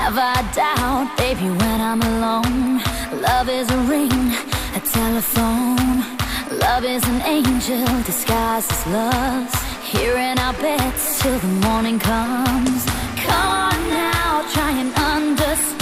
Have I doubt, baby, when I'm alone? Love is a ring, a telephone. Love is an angel disguised as lust. Here in our beds till the morning comes. Come on now, try and understand.